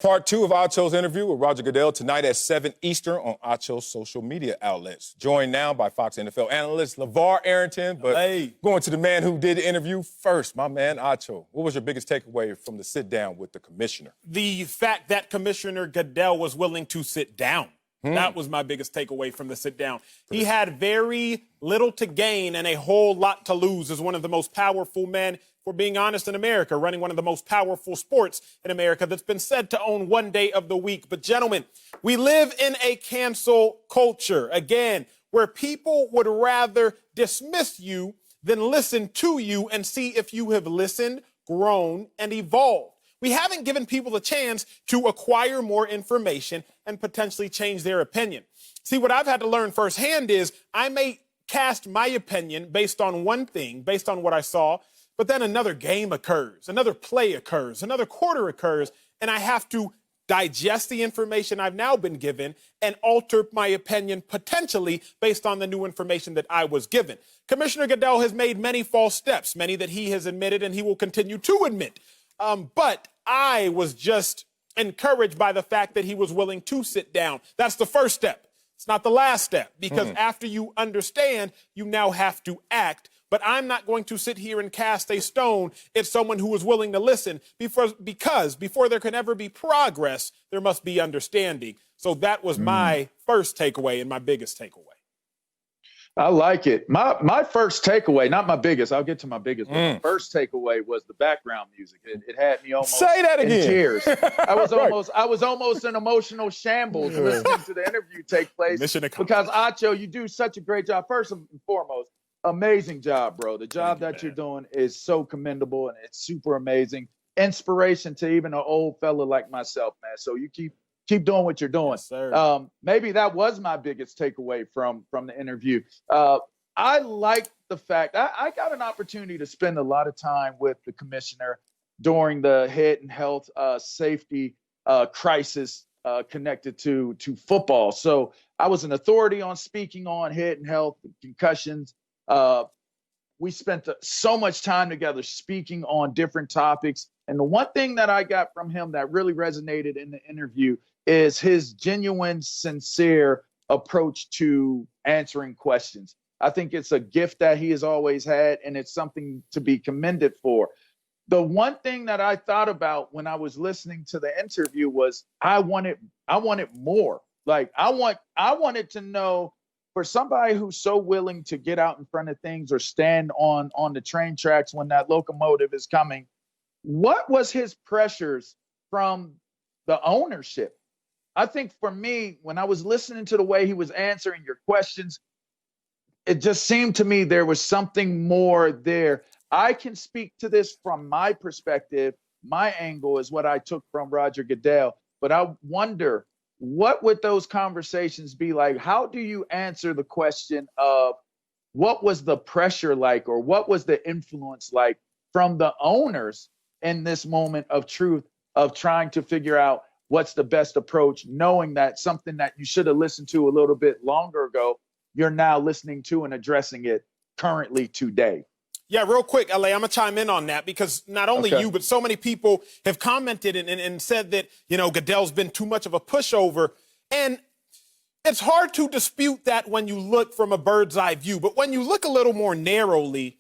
Part 2 of Achos' interview with Roger Goodell tonight at 7 Eastern on Achos' social media outlets. Joined now by Fox NFL analyst LaVar Arrington. But going to the man who did the interview first, my man Acho. What was your biggest takeaway from the sit-down with the commissioner? The fact that Commissioner Goodell was willing to sit down. That was my biggest takeaway from the sit-down. He had very little to gain and a whole lot to lose as one of the most powerful men, for being honest, in America, running one of the most powerful sports in America that's been said to own one day of the week. But gentlemen, we live in a cancel culture, again, where people would rather dismiss you than listen to you and see if you have listened, grown, and evolved. We haven't given people the chance to acquire more information and potentially change their opinion. See, what I've had to learn firsthand is I may cast my opinion based on one thing, based on what I saw, but then another game occurs, another play occurs, another quarter occurs, and I have to digest the information I've now been given and alter my opinion potentially based on the new information that I was given. Commissioner Goodell has made many false steps, many that he has admitted and he will continue to admit. But I was just encouraged by the fact that he was willing to sit down. That's the first step. It's not the last step, because after you understand, you now have to act. But I'm not going to sit here and cast a stone at someone who is willing to listen, because before there can ever be progress, there must be understanding. So that was my first takeaway and my biggest takeaway. I like it. My first takeaway, not my biggest, I'll get to my biggest, but my first takeaway was the background music. It had me almost Say that again. In tears. I was almost in emotional shambles listening to the interview take place, because Acho, you do such a great job. First and foremost, amazing job, bro. The job that you're doing is so commendable, and it's super amazing. Inspiration to even an old fella like myself, man. So you keep doing what you're doing. Yes, maybe that was my biggest takeaway from the interview. I like the fact I got an opportunity to spend a lot of time with the commissioner during the head and health safety crisis connected to football. So I was an authority on speaking on head and health, concussions. We spent so much time together speaking on different topics. And the one thing that I got from him that really resonated in the interview is his genuine, sincere approach to answering questions. I think it's a gift that he has always had, and it's something to be commended for. The one thing that I thought about when I was listening to the interview was I wanted more. Like I wanted to know, for somebody who's so willing to get out in front of things or stand on the train tracks when that locomotive is coming, what was his pressures from the ownership? I think for me, when I was listening to the way he was answering your questions, it just seemed to me there was something more there. I can speak to this from my perspective. My angle is what I took from Roger Goodell, but I wonder, what would those conversations be like? How do you answer the question of what was the pressure like, or what was the influence like from the owners in this moment of truth of trying to figure out what's the best approach, knowing that something that you should have listened to a little bit longer ago, you're now listening to and addressing it currently today? Yeah, real quick, LA, I'm going to chime in on that, because not only you, but so many people have commented and said that, Goodell's been too much of a pushover. And it's hard to dispute that when you look from a bird's eye view. But when you look a little more narrowly,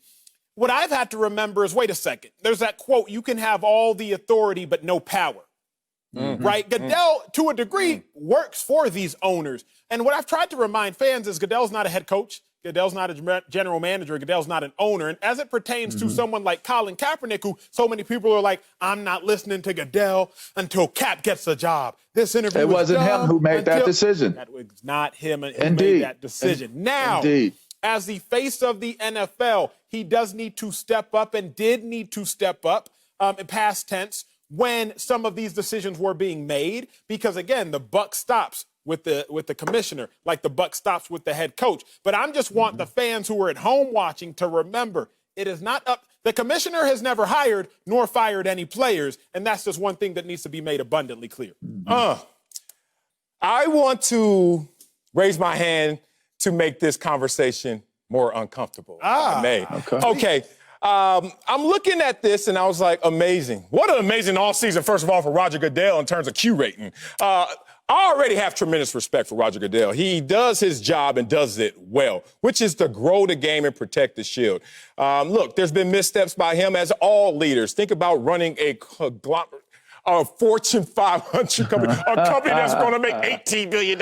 what I've had to remember is, wait a second, there's that quote, you can have all the authority but no power. Right? Goodell, to a degree, works for these owners. And what I've tried to remind fans is Goodell's not a head coach. Goodell's not a general manager. Goodell's not an owner. And as it pertains to someone like Colin Kaepernick, who so many people are like, I'm not listening to Goodell until Cap gets a job. This interview It wasn't him who made that decision. That was not him who made that decision. Now, as the face of the NFL, he does need to step up and did need to step up in past tense when some of these decisions were being made, because again, the buck stops with the commissioner, like the buck stops with the head coach. But I just want the fans who are at home watching to remember, it is not up. The commissioner has never hired nor fired any players, and that's just one thing that needs to be made abundantly clear. I want to raise my hand to make this conversation more uncomfortable. Okay. I'm looking at this, and I was like, amazing. What an amazing offseason, first of all, for Roger Goodell in terms of Q rating. I already have tremendous respect for Roger Goodell. He does his job and does it well, which is to grow the game and protect the shield. Look, there's been missteps by him, as all leaders. Think about running a Fortune 500 company, a company that's going to make $18 billion.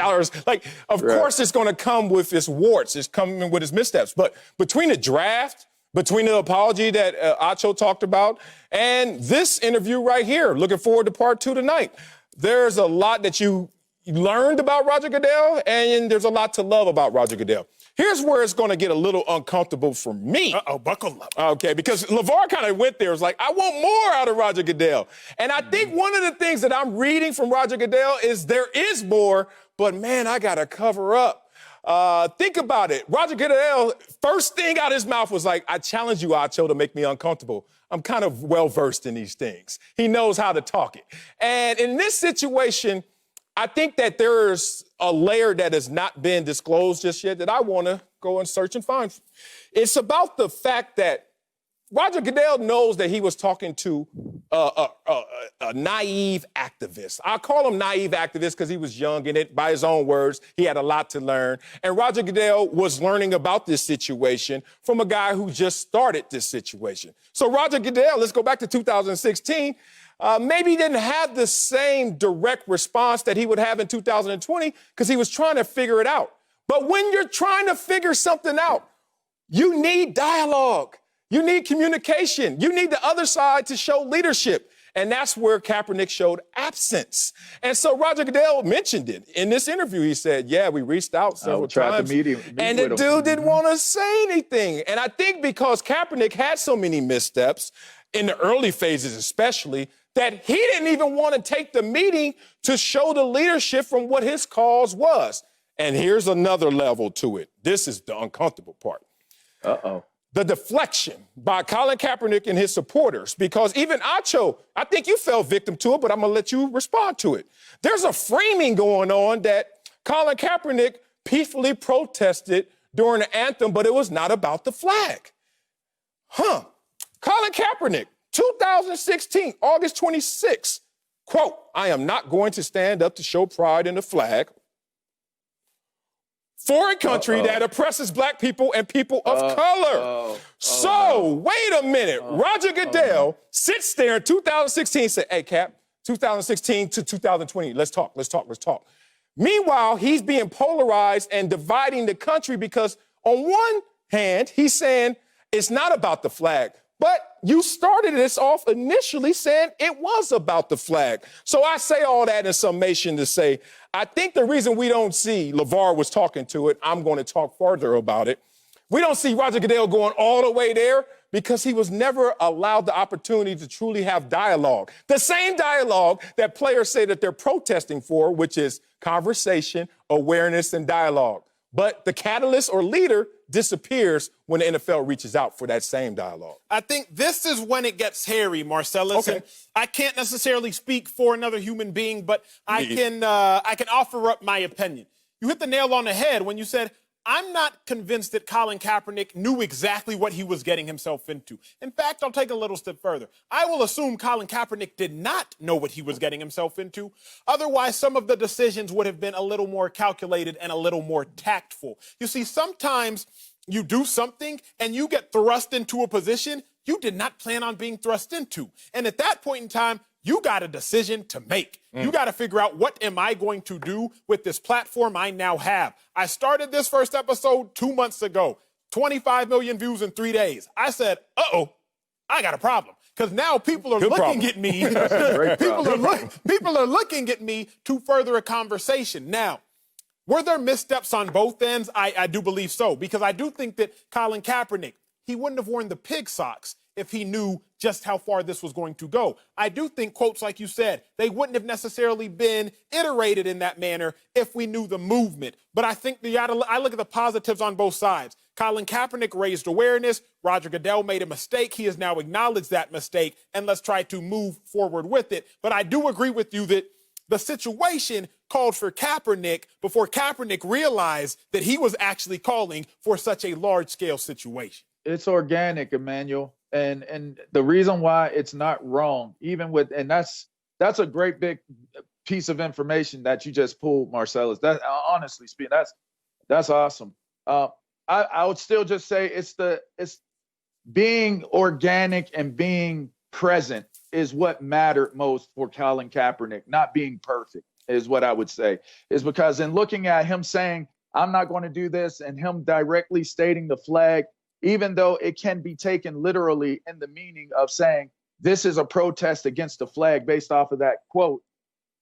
Like, of course it's going to come with its warts. It's coming with its missteps. But between the draft, between the apology that Acho talked about, and this interview right here, looking forward to part 2 tonight, there's a lot that you learned about Roger Goodell, and there's a lot to love about Roger Goodell. Here's where it's going to get a little uncomfortable for me. Buckle up. Okay, because LaVar kind of went there. It was like, I want more out of Roger Goodell. And I think one of the things that I'm reading from Roger Goodell is there is more, but man, I got to cover up. Think about it. Roger Goodell, first thing out of his mouth was like, I challenge you, Acho, to make me uncomfortable. I'm kind of well-versed in these things. He knows how to talk it. And in this situation, I think that there's a layer that has not been disclosed just yet that I want to go and search and find. It's about the fact that Roger Goodell knows that he was talking to a naive activist. I call him naive activist because he was young in it. By his own words, he had a lot to learn. And Roger Goodell was learning about this situation from a guy who just started this situation. So Roger Goodell, let's go back to 2016, maybe he didn't have the same direct response that he would have in 2020 because he was trying to figure it out. But when you're trying to figure something out, you need dialogue. You need communication. You need the other side to show leadership. And that's where Kaepernick showed absence. And so Roger Goodell mentioned it in this interview. He said, yeah, we reached out several times. And the dude didn't want to say anything. And I think because Kaepernick had so many missteps, in the early phases especially, that he didn't even want to take the meeting to show the leadership from what his cause was. And here's another level to it. This is the uncomfortable part. The deflection by Colin Kaepernick and his supporters, because even Acho, I think you fell victim to it, but I'm going to let you respond to it. There's a framing going on that Colin Kaepernick peacefully protested during the anthem, but it was not about the flag. Colin Kaepernick, 2016, August 26, quote, I am not going to stand up to show pride in the flag for a country that oppresses black people and people of color. Wait a minute. Roger Goodell sits there in 2016 and said, hey, Cap, 2016 to 2020, let's talk. Meanwhile, he's being polarized and dividing the country because on one hand, he's saying it's not about the flag. But you started this off initially saying it was about the flag. So I say all that in summation to say, I think the reason we don't see, LaVar was talking to it, I'm going to talk further about it. We don't see Roger Goodell going all the way there because he was never allowed the opportunity to truly have dialogue. The same dialogue that players say that they're protesting for, which is conversation, awareness, and dialogue. But the catalyst or leader disappears when the NFL reaches out for that same dialogue. I think this is when it gets hairy, Marcellus. Okay. And I can't necessarily speak for another human being, but I can offer up my opinion. You hit the nail on the head when you said, I'm not convinced that Colin Kaepernick knew exactly what he was getting himself into. In fact, I'll take a little step further. I will assume Colin Kaepernick did not know what he was getting himself into. Otherwise, some of the decisions would have been a little more calculated and a little more tactful. You see, sometimes you do something and you get thrust into a position you did not plan on being thrust into. And at that point in time, you got a decision to make. You got to figure out, what am I going to do with this platform I now have? I started this first episode 2 months ago, 25 million views in 3 days. I said, I got a problem. Because now people are looking at me. People are looking at me to further a conversation. Now, were there missteps on both ends? I do believe so, because I do think that Colin Kaepernick, he wouldn't have worn the pig socks if he knew just how far this was going to go. I do think quotes like you said, they wouldn't have necessarily been iterated in that manner if we knew the movement. But I think I look at the positives on both sides. Colin Kaepernick raised awareness. Roger Goodell made a mistake. He has now acknowledged that mistake, and let's try to move forward with it. But I do agree with you that the situation called for Kaepernick before Kaepernick realized that he was actually calling for such a large-scale situation. It's organic, Emmanuel. And the reason why it's not wrong, even with, and that's a great big piece of information that you just pulled, Marcellus. That, honestly speaking, that's awesome. I would still just say it's being organic and being present is what mattered most for Colin Kaepernick. Not being perfect is what I would say. Is because in looking at him saying, I'm not going to do this, and him directly stating the flag, even though it can be taken literally in the meaning of saying this is a protest against the flag based off of that quote,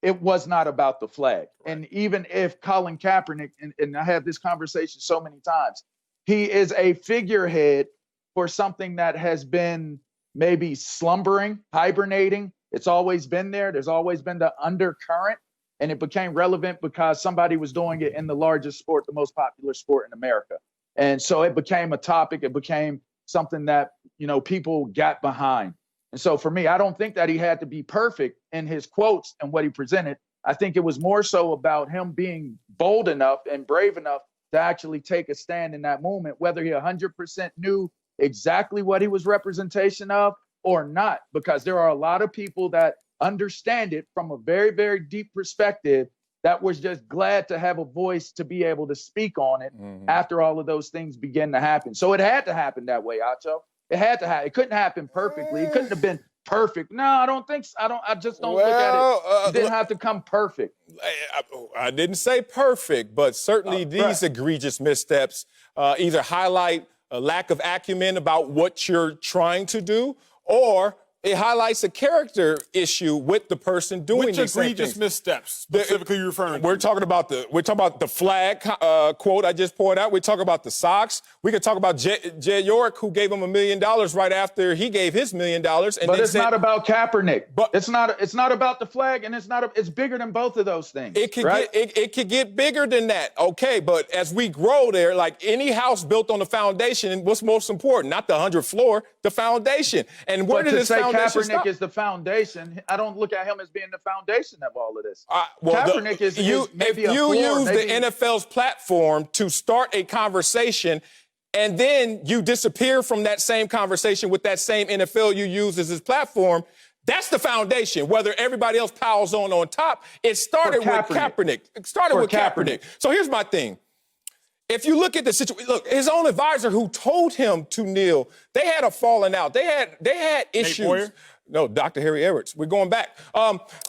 it was not about the flag. Right. And even if Colin Kaepernick, and I have this conversation so many times, he is a figurehead for something that has been maybe slumbering, hibernating. It's always been there. There's always been the undercurrent, and it became relevant because somebody was doing it in the largest sport, the most popular sport in America. And so it became a topic. It became something that, people got behind. And so for me, I don't think that he had to be perfect in his quotes and what he presented. I think it was more so about him being bold enough and brave enough to actually take a stand in that moment, whether he 100% knew exactly what he was representation of or not, because there are a lot of people that understand it from a very, very deep perspective that was just glad to have a voice to be able to speak on it after all of those things began to happen. So it had to happen that way, Acho. It had to happen. It couldn't happen perfectly. It couldn't have been perfect. No, I don't think so. I just don't look at it. It didn't have to come perfect. I didn't say perfect, but certainly these egregious missteps either highlight a lack of acumen about what you're trying to do, or it highlights a character issue with the person doing these things. Which egregious missteps specifically you're referring to? We're talking about the flag quote I just pointed out. We're talking about the socks. We could talk about Jed York, who gave him $1 million right after he gave his $1 million. But it's not about Kaepernick. But it's not about the flag, and it's bigger than both of those things. It could right? it could get bigger than that. Okay, but as we grow there, like any house built on the foundation, what's most important? Not the 100th floor, the foundation. And where did this foundation Kaepernick is the foundation. I don't look at him as being the foundation of all of this. Kaepernick is maybe if you use the NFL's platform to start a conversation and then you disappear from that same conversation with that same NFL you use as his platform, that's the foundation. Whether everybody else piles on top, it started with Kaepernick. It started with Kaepernick. So here's my thing. If you look at the situation, look, his own advisor who told him to kneel, they had a falling out. They had issues. No, Dr. Harry Everett. We're going back.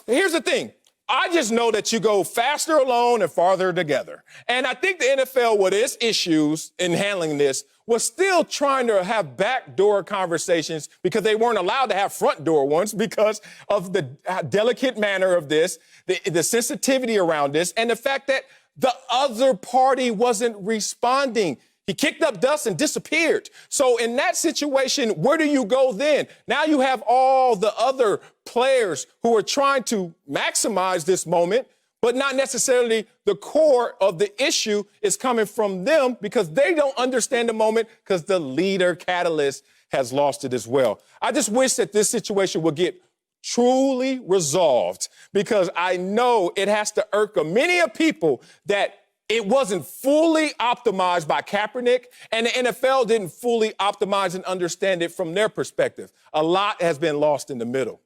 Here's the thing. I just know that you go faster alone and farther together. And I think the NFL, with its issues in handling this, was still trying to have backdoor conversations because they weren't allowed to have front door ones because of the delicate manner of this, the sensitivity around this, and the fact that the other party wasn't responding. He kicked up dust and disappeared. So in that situation, where do you go then? Now you have all the other players who are trying to maximize this moment, but not necessarily the core of the issue is coming from them because they don't understand the moment because the leader catalyst has lost it as well. I just wish that this situation would get truly resolved, because I know it has to irk many of people that it wasn't fully optimized by Kaepernick, and the NFL didn't fully optimize and understand it from their perspective. A lot has been lost in the middle.